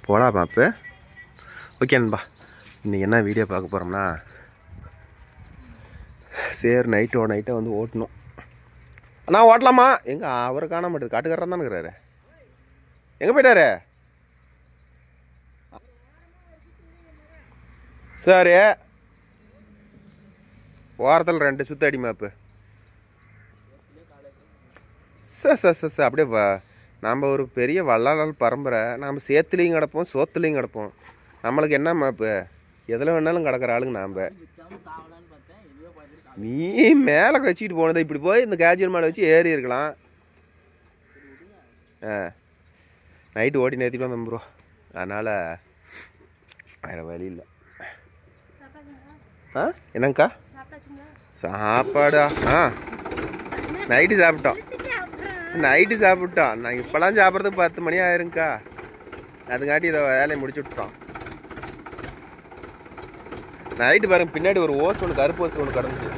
போகலாமா இப்போ? ஓகே நண்பா, இன்றைக்கி என்ன வீடியோ பார்க்க போகிறோம்னா, சரி நைட்டை வந்து ஓட்டணும். அண்ணா ஓட்டலாமா? எங்கே அவரை காண மாட்டேது, காட்டுக்காரன் தானே இருக்கிறாரு. எங்கே போயிட்டாரு? சரி, வாரத்தில் 2 சுற்று அடி மேப்பு. சார் அப்படியே நாம் ஒரு பெரிய வல்லாளர் பரம்பரை. நாம் சேத்துலேயும் கிடப்போம், சோத்துலேயும் கிடப்போம். நம்மளுக்கு என்ன மேப்பு? எதில் வேணாலும் கிடக்கிற ஆளுங்க நாம். நீ மேலே வச்சுக்கிட்டு போனதை இப்படி போய் இந்த கேஜுவல் மேலே வச்சு ஏறி இருக்கலாம். நைட்டு ஓட்டி நேற்றிட்டு வந்தோம் ப்ரோ, அதனால் வேறு வழி இல்லை. என்னங்கக்கா சாப்பாடா? நைட்டு சாப்பிட்டோம். நான் இப்போலாம் சாப்பிட்றதுக்கு 10 மணி ஆயிருங்கக்கா. அதுக்காட்டி இதை வேலையை முடிச்சு விட்டுட்டோம். நைட்டு பாருங்க, பின்னாடி ஒரு ஓஸ் ஒன்று, கருப்பு ஓஸ் ஒன்று கிடந்துச்சு.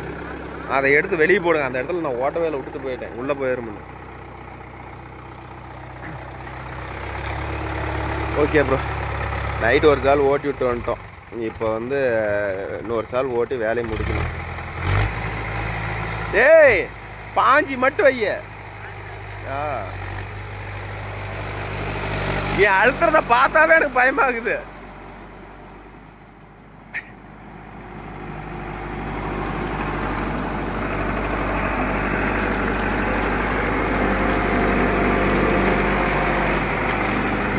அதை எடுத்து வெளியே போடுங்க. அந்த இடத்துல நான் ஓட்ட வேலை விட்டுட்டு போயிட்டேன், உள்ளே போயிருமுன்னு. ஓகே ப்ரோ, நைட்டு ஒரு சால் ஓட்டி விட்டு வந்துட்டோம். இப்போ வந்து இன்னொரு சால் ஓட்டி வேலையை முடிக்கணும். ஏய், பாஞ்சி மட்டும் வைய. என் அழுத்துறத பார்த்தாவே எனக்கு பயமாகுது.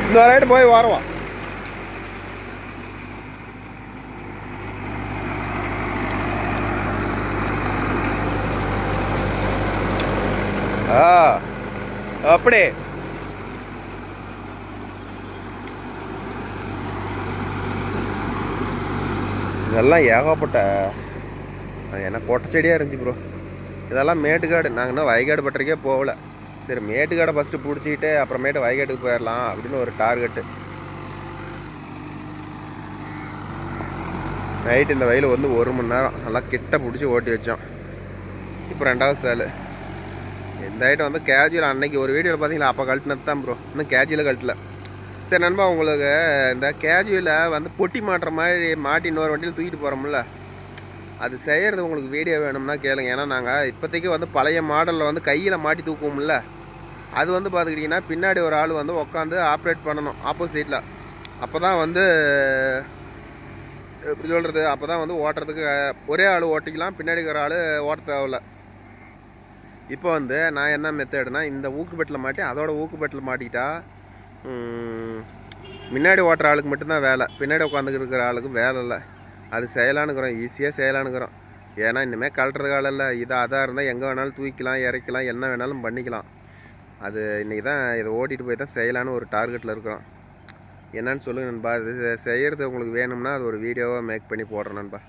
இந்த ரைட்டு போய் வரவா. அப்படி இதெல்லாம் ஏகப்பட்ட என்ன கொட்டை செடியாக இருந்துச்சு ப்ரோ. இதெல்லாம் மேட்டுக்காடு. நாங்கள் இன்னும் வயக்காடு பட்டறைக்கே போகல. சரி, மேட்டுக்காடை ஃபஸ்ட்டு பிடிச்சிக்கிட்டு அப்புறமேட்டு வயக்காட்டுக்கு போயிடலாம் அப்படின்னு ஒரு டார்கெட்டு. நைட்டு இந்த வயலில் வந்து 1 மணி நேரம் நல்லா கிட்ட பிடிச்சி ஓட்டி வச்சோம். இப்போ 2வது சால். இந்த ஐட்டம் வந்து கேஜுவல் அன்னைக்கு ஒரு வீடியோவில் பார்த்தீங்களா, அப்போ கழட்டினது தான் ப்ரோ. இன்னும் கேஜுவலாக கழட்டல. சரி நண்பா, உங்களுக்கு இந்த கேஜுவலில் வந்து பொட்டி மாட்டுற மாதிரி மாட்டி இன்னொரு வண்டியில் தூக்கிட்டு போகிறோம்ல, அது செய்கிறது உங்களுக்கு வீடியோ வேணும்னா கேளுங்க. ஏன்னா நாங்கள் இப்போதைக்கு வந்து பழைய மாடலில் வந்து கையில் மாட்டி தூக்குவோம்ல, அது வந்து பார்த்துக்கிட்டிங்கன்னா பின்னாடி ஒரு ஆள் வந்து உட்காந்து ஆப்ரேட் பண்ணணும் ஆப்போசிட்டில். அப்போ தான் வந்து எப்படி சொல்கிறது, அப்போ தான் வந்து ஓட்டுறதுக்கு ஒரே ஆள் ஓட்டிக்கலாம், பின்னாடி ஒரு ஆள் ஓட்ட தேவையில்ல. இப்போ வந்து நான் என்ன மெத்தடுனா, இந்த ஊக்குப்பெட்டில் மாட்டி அதோட ஊக்குப்பெட்டில் மாட்டிக்கிட்டா முன்னாடி ஓட்டுற ஆளுக்கு மட்டும்தான் வேலை, பின்னாடி உட்காந்துக்கிட்டு இருக்கிற ஆளுக்கு வேலை இல்லை. அது செய்யலான்னுக்குறோம், ஈஸியாக செய்யலான்னுக்குறோம். ஏன்னா இனிமேல் கழட்டுறது காலம் இல்லை. அதாக இருந்தால் எங்கே வேணாலும் தூக்கிக்கலாம், இறக்கலாம், என்ன வேணாலும் பண்ணிக்கலாம். அது இன்றைக்கி தான் இதை ஓட்டிகிட்டு போய் தான் செய்யலான்னு ஒரு டார்கெட்டில் இருக்கிறோம். என்னன்னு சொல்லுங்கள் நண்பா. இது செய்கிறது உங்களுக்கு வேணும்னா அது ஒரு வீடியோவாக மேக் பண்ணி போடுறேன் நண்பா.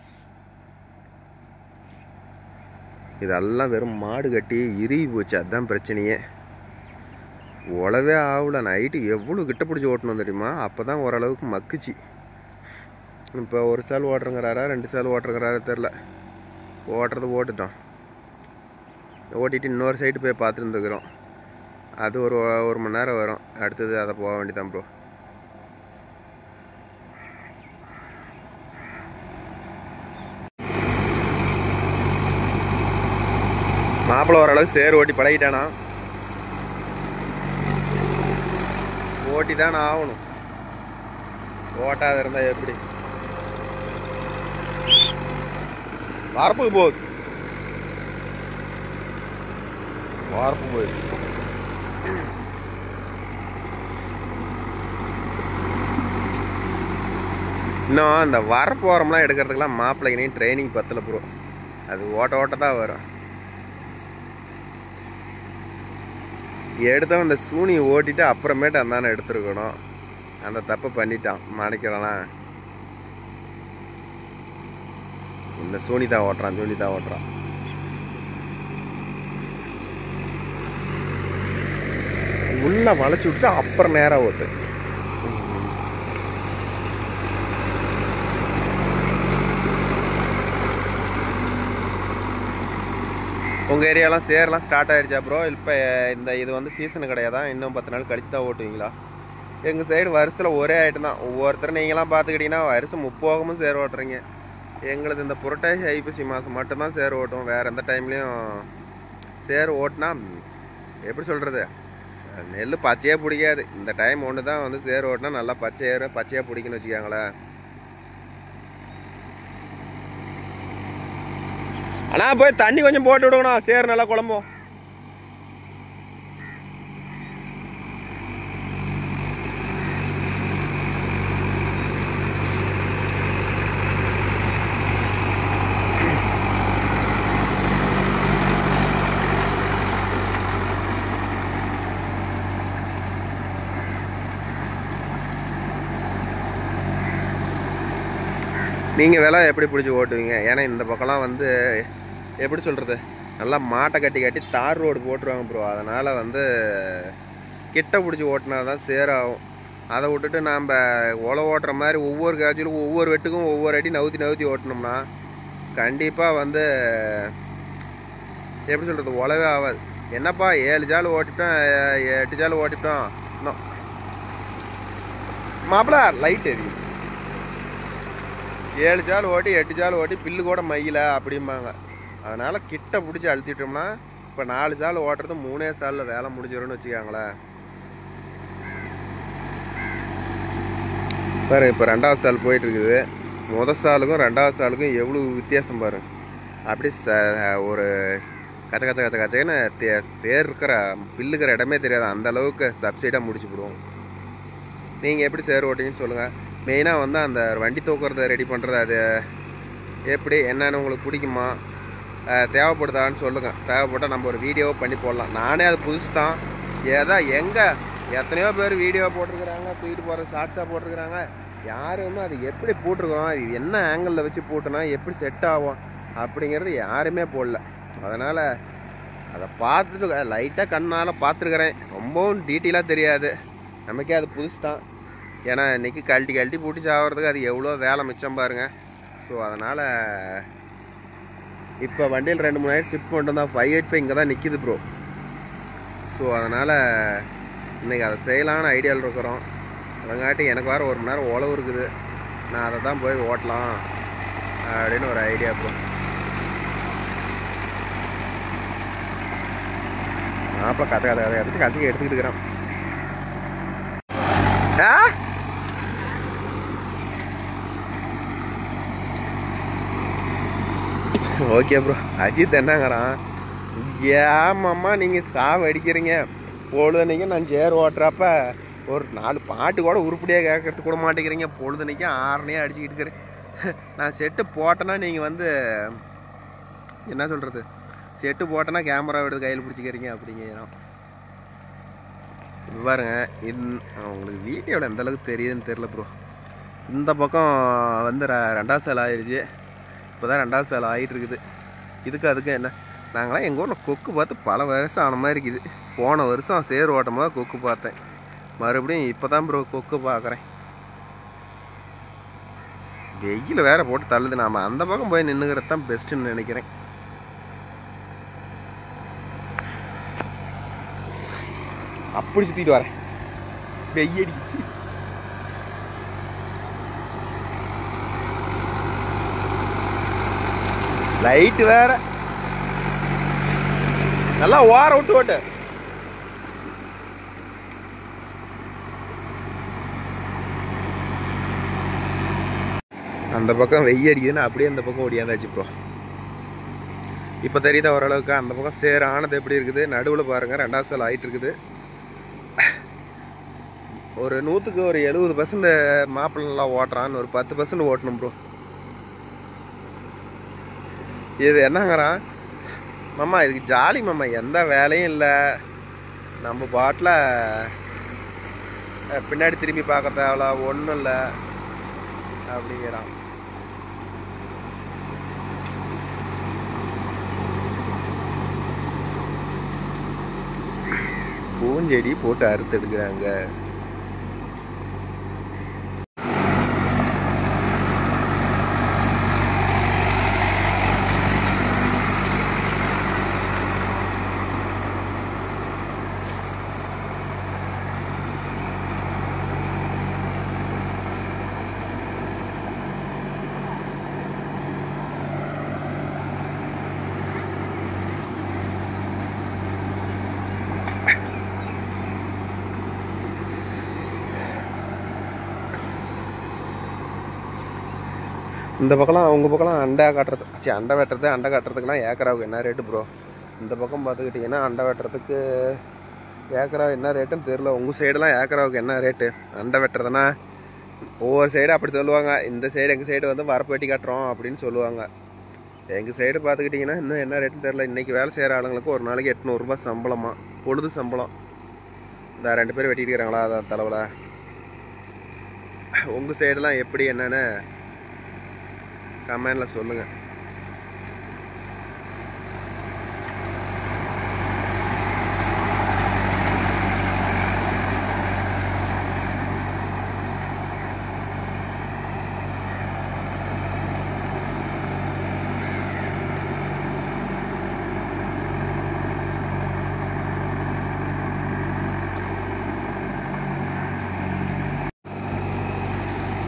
இதெல்லாம் வெறும் மாடு கட்டி இறுகி போச்சு, அதுதான் பிரச்சனையே. உழவே ஆகல. நைட்டு எவ்வளோ கிட்ட பிடிச்சி ஓட்டணும் தெரியுமா? அப்போ தான் ஓரளவுக்கு மக்குச்சு. இப்போ 1 சால் ஓட்டுறங்கிறாரா 2 சால் ஓட்டுறங்கிறாரா தெரில. ஓட்டுறது ஓட்டுட்டோம். ஓட்டிட்டு இன்னொரு சைடு போய் பார்த்துருந்துக்கிறோம். அது ஒரு 1 மணி நேரம் வரும். அடுத்தது அதை போக வேண்டியதான் ப்ரோ. மாப்பிள்ளை ஓரளவு சேர் ஓட்டி பழகிட்டானா? ஓட்டி தானே ஆகணும். ஓட்டாத இருந்தால் எப்படி? வார்ப்புக்கு போகுது, வார்ப்பு போகுது. இன்னும் அந்த வரப்பு ஓரம்லாம் எடுக்கிறதுக்கெல்லாம் மாப்பிள்ளைக்கு நீ ட்ரைனிங் பத்தலை ப்ரோ. அது ஓட்ட தான் வரும். எடுத்தவன் இந்த சூனியை ஓட்டிட்டு அப்புறமேட்டு அந்தானே எடுத்துருக்கணும். அந்த தப்பை பண்ணிட்டான் மாணிக்கலாம்னா. இந்த சூனி தான் ஓட்டுறான். உள்ள வளைச்சி விட்டுட்டு அப்புறம் நேராக ஓட்டு. உங்கள் ஏரியாலாம் சேரெலாம் ஸ்டார்ட் ஆகிடுச்சா ப்ரோ? இப்போ இந்த இது வந்து சீசனு கிடையாதான்? இன்னும் 10 நாள் கழிச்சு தான் ஓட்டுவீங்களா? எங்கள் சைடு வருஷத்தில் ஒரே ஐட்டம் தான். ஒவ்வொருத்தரும் நீங்களாம் பார்த்துக்கிட்டிங்கன்னா வருஷம் 30 போகமும் சேர் ஓட்டுறீங்க. எங்களுக்கு இந்த புரட்டாசி ஐப்பசி மாதம் மட்டும்தான் சேர் ஓட்டுவோம். வேறு எந்த டைம்லேயும் சேர் ஓட்டினா எப்படி சொல்கிறது, நெல் பச்சையாக பிடிக்காது. இந்த டைம் ஒன்று தான் வந்து சேர் ஓட்டினா நல்லா பச்சையாக பிடிக்குன்னு வச்சுக்காங்களேன். ஆனால் போய் தண்ணி கொஞ்சம் போட்டு விடுங்கண்ணா, சேர் நல்லா குழம்பும். நீங்கள் விலை எப்படி பிடிச்சி ஓட்டுவீங்க? ஏன்னா இந்த பக்கம்லாம் வந்து எப்படி சொல்கிறது, நல்லா மாட்டை கட்டி தார் ரோடு போட்டுருவாங்க ப்ரோ. அதனால் வந்து கிட்ட பிடிச்சி ஓட்டினா தான் சேராகும். அதை விட்டுட்டு நாம் உழவு ஓட்டுற மாதிரி ஒவ்வொரு காய்ச்சலும் ஒவ்வொரு வெட்டுக்கும் ஒவ்வொரு அடி நவுத்தி ஓட்டினோம்னா கண்டிப்பாக வந்து எப்படி சொல்கிறது, உழவே ஆகாது. என்னப்பா 7 ஜால் ஓட்டிட்டோம் 8 ஜால் ஓட்டிட்டோம், இன்னும் மாப்பிள லைட் எரியும். 7 ஜால் ஓட்டி 8 ஜால் ஓட்டி பில்லு கூட மையில அப்படிம்பாங்க. அதனால் கிட்ட பிடிச்சி அழுத்திட்டோம்னா இப்போ 4 ஜால் ஓட்டுறது 3 சாலில் வேலை முடிஞ்சிடும்னு வச்சுக்காங்களேன். பாரு, இப்போ 2வது சால் போயிட்டுருக்குது. முதல் சாலுக்கும் 2வது சாலுக்கும் எவ்வளோ வித்தியாசம் பாரு. அப்படி ஒரு கச்சன்னு தேர் இருக்கிற பில்லுக்கிற இடமே தெரியாது. அந்தளவுக்கு சப்சைடாக முடிச்சு விடுவோம். நீங்கள் எப்படி சேர் ஓட்டிங்கன்னு சொல்லுங்கள். மெயினாக வந்து அந்த வண்டி தூக்குறத ரெடி பண்ணுறது அது எப்படி என்னென்னு உங்களுக்கு பிடிக்குமா, தேவைப்படுதான்னு சொல்லுங்கள். தேவைப்பட்டால் நம்ம ஒரு வீடியோ பண்ணி போடலாம். நானே அது புதுசு தான். எத்தனையோ பேர் வீடியோ போட்டிருக்கிறாங்க, தூக்கிட்டு போகிற ஷார்ட்ஸாக போட்டிருக்கிறாங்க. யாருமே அது எப்படி போட்டிருக்கிறோம், இது என்ன ஆங்கிளில் வச்சு போட்டுனா எப்படி செட் ஆகும் அப்படிங்கிறது யாருமே போடல. அதனால் அதை பார்த்துட்டு லைட்டாக கண்ணால் பார்த்துருக்குறேன். ரொம்பவும் டீட்டெயிலாக தெரியாது, நமக்கே அது புதுசு தான். ஏன்னா இன்றைக்கி கழட்டி பூட்டி சாகிறதுக்கு அது எவ்வளோ வேலை மிச்சம் பாருங்கள். ஸோ அதனால் இப்போ வண்டியில் 2-3 ஆயிரம் ஷிஃப்ட் பண்ணிட்டு தான் 585 இங்கே தான் நிற்கிது ப்ரோ. ஸோ அதனால் இன்றைக்கி அதை செய்யலான்னு ஐடியாவில் இருக்கிறோம். அதங்காட்டி எனக்கு வேறு 1 மணி நேரம் உழவு இருக்குது. நான் அதை தான் போய் ஓட்டலாம் அப்படின்னு ஒரு ஐடியா ப்ரோ. அப்போ கதைக்கு எடுத்துக்கிட்டு இருக்கிறேன். Okay bro. அஜித் என்னங்கிறான், ஏமாம்மா நீங்கள் சாவு அடிக்கிறீங்க, பொழுதுனைக்கு நான் சேர் ஓட்டுறப்ப ஒரு 4 பாட்டு கூட உருப்படியாக கேட்கறது கூட மாட்டேங்கிறீங்க, பொழுதுனைக்கு 6 அடிச்சுக்கிட்டு இருக்கிறேன். நான் செட்டு போட்டேன்னா நீங்கள் வந்து என்ன சொல்கிறது, செட்டு போட்டேன்னா கேமரா எடுத்து கையில் பிடிச்சிக்கிறீங்க அப்படிங்கிறோம். பாருங்க, உங்களுக்கு வீடியோவில் எந்த அளவுக்கு தெரியுதுன்னு தெரில ப்ரோ. இந்த பக்கம் வந்து 2வது சால் ஆயிடுச்சு. இப்போ தான் 2வது சால் ஆகிட்டு இருக்குது. அதுக்கு என்ன, நாங்களாம் எங்கள் ஊரில் கொக்கு பார்த்து பல வருஷம் ஆன மாதிரி இருக்குது. போன வருஷம் சேர் ஓட்டும் போது கொக்கு பார்த்தேன். மறுபடியும் இப்போ தான் ப்ரோ கொக்கு பார்க்குறேன். வெயில் வேற போட்டு தள்ளுது. நாம் அந்த பக்கம் போய் நின்றுக்கிறது தான் பெஸ்ட்டுன்னு நினைக்கிறேன். அப்படி சுற்றிட்டு வரேன். வெய்யடி லைட்டு வேற நல்லா ஓர விட்டு ஓட்டு. அந்த பக்கம் வெய்ய அடிக்குதுன்னு அப்படியே அந்த பக்கம் ஓடியாந்தாச்சு ப்ரோ. இப்போ தெரியுதா ஓரளவுக்கு அந்த பக்கம் சேர் ஆனது எப்படி இருக்குது. நடுவில் பாருங்கள் 2வது சால் ஆகிட்டு இருக்குது. ஒரு 100க்கு ஒரு 70% மாப்பிள்ளை நல்லா ஓட்டுறான்னு ஒரு 10% ஓட்டணும் ப்ரோ. இது என்னங்கிறான், மாமா இதுக்கு ஜாலி மாமா, எந்த வேலையும் இல்லை, நம்ம பாட்டில் பின்னாடி திரும்பி பார்க்க தேவையில்ல, ஒன்றும் இல்லை அப்படிங்கிறான். பூஞ்செடி போட்டு அறுத்து எடுக்கிறாங்க. இந்த பக்கம்லாம் அவங்க பக்கம்லாம் அண்டை காட்டுறது, சரி அண்டை வெட்டுறது, அண்டை காட்டுறதுக்குனா ஏக்கராவுக்கு என்ன ரேட்டு ப்ரோ? இந்த பக்கம் பார்த்துக்கிட்டிங்கன்னா அண்டை வெட்டுறதுக்கு ஏக்கரா என்ன ரேட்டுன்னு தெரில. உங்கள் சைடெலாம் ஏக்கராவுக்கு என்ன ரேட்டு? அண்டை வெட்டுறதுனா ஒவ்வொரு சைடு அப்படி சொல்லுவாங்க. இந்த சைடு எங்கள் சைடு வந்து வரப்பு வெட்டி காட்டுறோம் அப்படின்னு சொல்லுவாங்க. எங்கள் சைடு பார்த்துக்கிட்டிங்கன்னா இன்னும் என்ன ரேட்டுன்னு தெரில. இன்றைக்கி வேலை செய்கிற ஆளுங்களுக்கு ஒரு நாளைக்கு 800 ரூபா சம்பளமா, பொழுது சம்பளம். இந்த 2 பேர் வெட்டிட்டு இருக்கிறாங்களா அதான் தலைவில். உங்கள் சைடெலாம் எப்படி என்னென்னு கமெண்டில் சொல்லுங்கள்.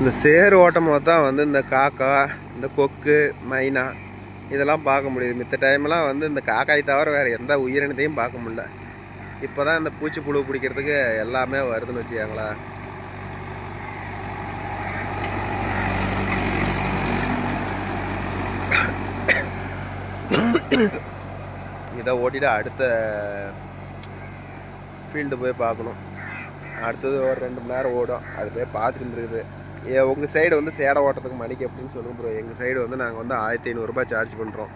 இந்த சேர் ஓட்டும் போது தான் வந்து இந்த காக்கா, இந்த கொக்கு, மைனா இதெல்லாம் பார்க்க முடியுது. மித்த டைம்லாம் வந்து இந்த காக்காய் தவிர வேறு எந்த உயிரினத்தையும் பார்க்க முடியல. இப்போ தான் இந்த பூச்சி புழு பிடிக்கிறதுக்கு எல்லாமே வருதுன்னு வச்சுக்காங்களா. இதை ஓட்டிட்டு அடுத்த ஃபீல்டு போய் பார்க்கணும். அடுத்தது ஒரு 2 மணி நேரம் ஓடும். அது போய் பார்த்துட்டு இருந்துருக்குது. உங்கள் சைடு வந்து சேடை ஓட்டுறதுக்கு மணிக்கு எப்படின்னு சொல்லுங்க ப்ரோ. எங்கள் சைடு வந்து நாங்கள் வந்து 1500 ரூபாய் சார்ஜ் பண்ணுறோம்.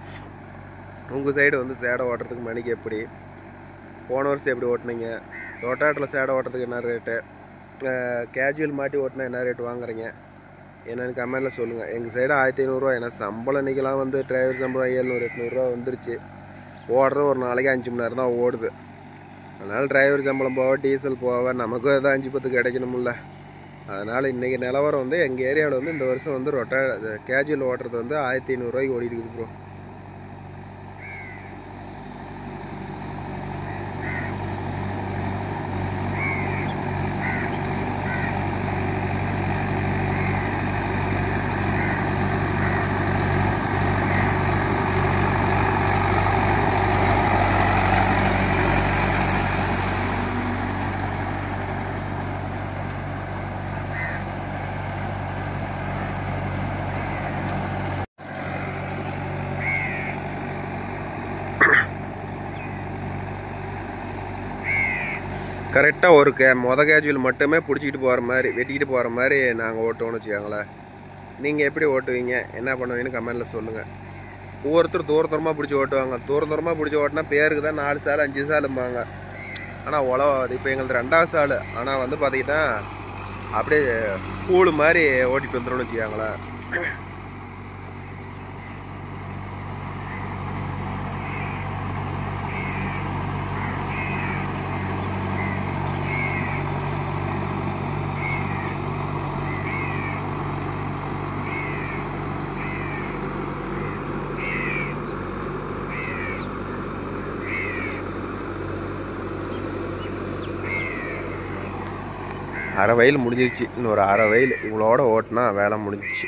உங்கள் சைடு வந்து சேடை ஓட்டுறதுக்கு மணிக்கு எப்படி? போன வருஷம் எப்படி ஓட்டுனீங்க? ரொட்டாட்டில் சேடை ஓட்டுறதுக்கு என்ன ரேட்டு? கேஜுவல் மாட்டி ஓட்டினா என்ன ரேட்டு வாங்குறீங்க என்னென்னு கமெண்டில் சொல்லுங்கள். எங்கள் சைடு 1500 ரூபா. ஏன்னா சம்பளம் இன்றைக்கெலாம் வந்து டிரைவர் சம்பளம் 700 800 ரூபா வந்துருச்சு. ஓடுறது ஒரு நாளைக்கு 5 மணி நேரம் தான் ஓடுது. அதனால் டிரைவர் சம்பளம் போக, டீசல் போக, நமக்கும் எதாவது 5-10 கிடைக்கணும்ல. அதனால் இன்றைக்கி நிலவரம் வந்து எங்கள் ஏரியாவில் வந்து இந்த வருஷம் வந்து கேஜுவல் ஓட்டுறது வந்து 1500 ரூபாய்க்கு ஓடிட்டு இருக்குது ப்ரோ. கரெக்டாக ஒரு கேஜுவல் மட்டுமே பிடிச்சிக்கிட்டு போகிற மாதிரி, வெட்டிக்கிட்டு போகிற மாதிரி நாங்கள் ஓட்டுவோன்னு வச்சுக்கோங்களேன். நீங்கள் எப்படி ஓட்டுவீங்க, என்ன பண்ணுவீங்கன்னு கமெண்டில் சொல்லுங்கள். ஒவ்வொருத்தர் தூரமாக பிடிச்சி ஓட்டுவாங்க. தூரமாக பிடிச்சி ஓட்டினா பேருக்கு தான் 4 சால் 5 சாலும்பாங்க. ஆனால் உழவாது. இப்போ எங்களுக்கு 2வது சால். ஆனால் வந்து பார்த்திங்கன்னா அப்படியே கூழு மாதிரி ஓட்டிகிட்டு வந்துடும்னு வச்சுக்கோங்களேன். அரை வயல் முடிஞ்சிருச்சு. இன்னொரு அரை வயல் இவ்வளோட ஓட்டினா வேலை முடிஞ்சிச்சு.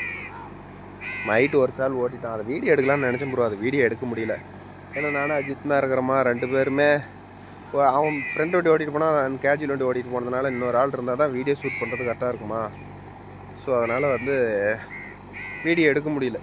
நைட்டு ஒரு சால் ஓட்டிட்டான். அதை வீடியோ எடுக்கலாம்னு நினச்சேன் ப்ரோ. அது வீடியோ எடுக்க முடியல. ஏன்னா நானும் அஜித் தான் இருக்கிறோமா, 2 பேருமே. அவன் ஃப்ரெண்ட் வண்டி ஓட்டிகிட்டு போனால், நான் கேஜுவல் வண்டி ஓட்டிகிட்டு போனதுனால இன்னொரு ஆள் இருந்தால் தான் வீடியோ ஷூட் பண்ணுறது கரெக்டாக இருக்குமா. ஸோ அதனால் வந்து வீடியோ எடுக்க முடியல.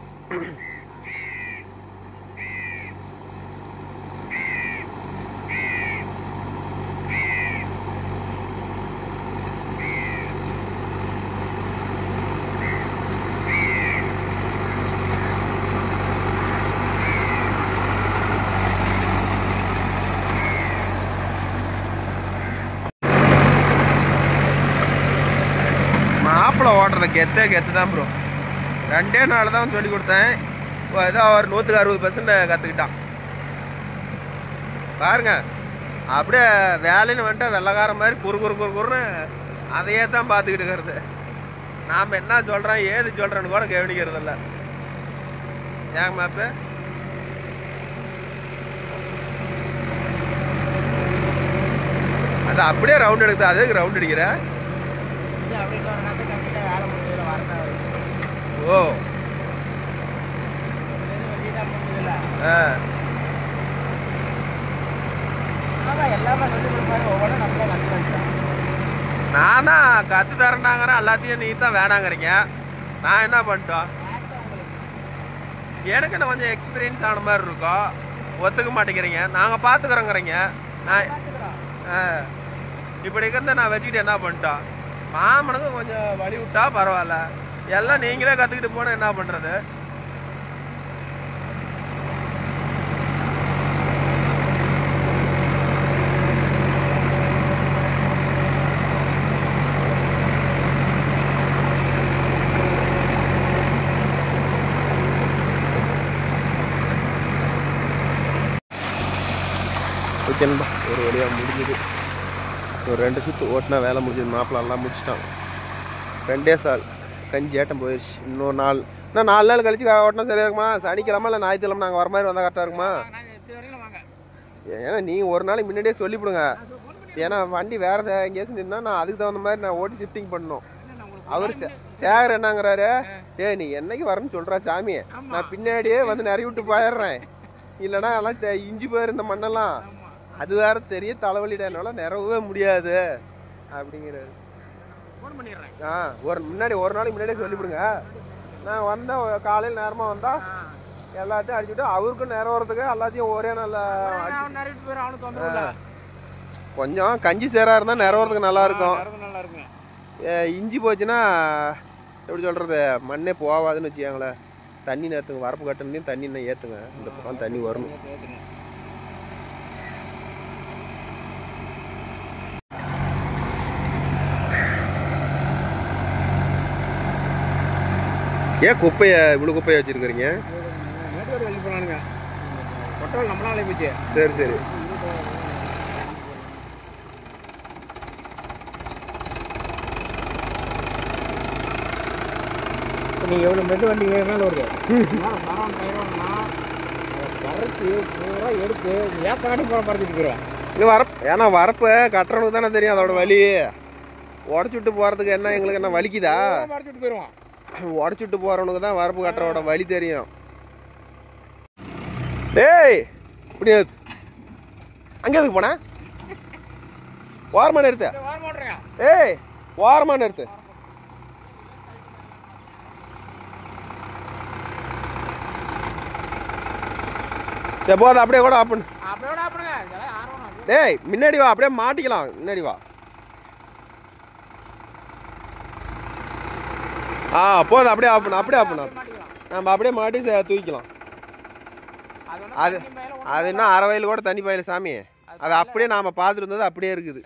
மாப்பிள்ளை ஓட்டுறத கெத்து தான் ப்ரோ. 2 நாள் தான் சொல்லி கொடுத்தேன். ஏதோ அவர் 160% கற்றுக்கிட்டான் பாருங்க. அப்படியே வேலைன்னு வந்துட்டு வெள்ளைக்கார மாதிரி குறுன்னு அதையே தான் பார்த்துக்கிட்டு இருக்கிறது. நாம் என்ன சொல்கிறோம் ஏது சொல்கிறேன்னு கூட கவனிக்கிறது இல்லை. ஏங்க மாப்பு அது அப்படியே ரவுண்ட் எடுக்குது. அதுக்கு ரவுண்ட் அடிக்கிற ஓ நான் தான் கற்று தரேன்னாங்கிறேன். எல்லாத்தையும் நீ தான் வேணாங்கிறீங்க. நான் என்ன பண்ணிட்டோம்? எனக்கு என்ன கொஞ்சம் எக்ஸ்பீரியன்ஸ் ஆன மாதிரி இருக்கும். ஒத்துக்க மாட்டேங்கிறீங்க. நாங்கள் பார்த்துக்குறோங்கிறீங்க. நான் இப்படி இருக்கிறத நான் வச்சுக்கிட்டு என்ன பண்ணிட்டோம்? மாமனுக்கு கொஞ்சம் வழி விட்டா பரவாயில்ல. எல்லாம் நீங்களே கற்றுக்கிட்டு போனால் என்ன பண்ணுறது? ஓகேன்பா, ஒரு வழியாக முடிஞ்சுது. ஒரு 2 சுற்று ஓட்டினா வேலை முடிஞ்சது. மாப்பிள்ள எல்லாம் முடிச்சிட்டான். 2 சால் கஞ்சி ஏட்டம் போயிடுச்சு. இன்னும் 4 நாள் கழிச்சு ஓட்டினா சரியாக இருக்குமா? சனிக்கிழமை இல்லை ஞாயிற்றுக்கிழமை நாங்கள் வர மாதிரி வந்தால் கரெக்டாக இருக்குமா? ஏன்னா நீங்கள் ஒரு நாளைக்கு முன்னாடியே சொல்லிவிடுங்க. ஏன்னா வண்டி வேறு எங்கேயாச்சும் நின்னா நான் அதுக்கு தகுந்த மாதிரி நான் ஓட்டி ஷிஃப்டிங் பண்ணணும். அவர் சேகர் என்னங்கிறாரு, நீ என்னைக்கு வரேன்னு சொல்கிறா சாமி, நான் பின்னாடியே வந்து நிறைய விட்டு போயிடுறேன், இல்லைன்னா எல்லாம் இஞ்சி போயிரு இந்த மண்ணெல்லாம், அது வேற தெரிய தலைவலிடானால நிறவவே முடியாது அப்படிங்கிறாரு. ஒரு நாளைக்கு முன்னாடியே சொல்லிவிடுங்க. நான் வந்தேன், காலையில் நேரமாக வந்தால் எல்லாத்தையும் அடிச்சுட்டு அவருக்கும் நேரம் வரதுக்கு எல்லாத்தையும் ஒரே நல்ல கொஞ்சம் கஞ்சி சேராக இருந்தால் நேரம் வரதுக்கு நல்லா இருக்கும். இஞ்சி போச்சுன்னா எப்படி சொல்கிறது, மண்ணே போகாதுன்னு வச்சுக்காங்களேன். தண்ணி நேரத்துக்கு வரப்பு கட்டணும், தண்ணி இன்னும் ஏற்றுங்க. இந்த பக்கம் தண்ணி வரணும். ஏன் குப்பையை இவ்வளோ குப்பையை வச்சுருக்கிறீங்க? சரி சரி. நீங்கள் எவ்வளோ மெட்டு வண்டி மேலே வருது வரைச்சி பூரா எடுத்து ஏற்றாடி போகிற பறந்துட்டு போயிடுவேன். இங்கே ஏன்னா வரப்பு கட்டுறவனுக்கு தானே தெரியும் அதோட வலி. உடச்சுட்டு போகிறதுக்கு என்ன எங்களுக்கு என்ன வலிக்குதா? பறந்துட்டு போயிடுவான். உடச்சுட்டு போகிறவனுக்கு தான் வரப்பு கட்டுறவோட வலி தெரியும். டேய் இப்படி அங்கே எதுக்கு போன? ஓரமாக நிறுத்து. ஏய் ஓரமாக நிறுத்து. சரி போதும், அப்படியே கூட ஆப் பண்ணு. டேய் முன்னாடி வா, அப்படியே மாட்டிக்கலாம். முன்னாடி வா. போதும், அப்படியே ஆப் பண்ணு. அப்படியே ஆப் பண்ணு. நம்ம அப்படியே மாட்டி தூக்கிக்கலாம். அது இன்னும் 1/2 வயல் கூட தண்ணி பாயல சாமி. அது அப்படியே நாம் பார்த்துட்டு இருந்தது அப்படியே இருக்குது.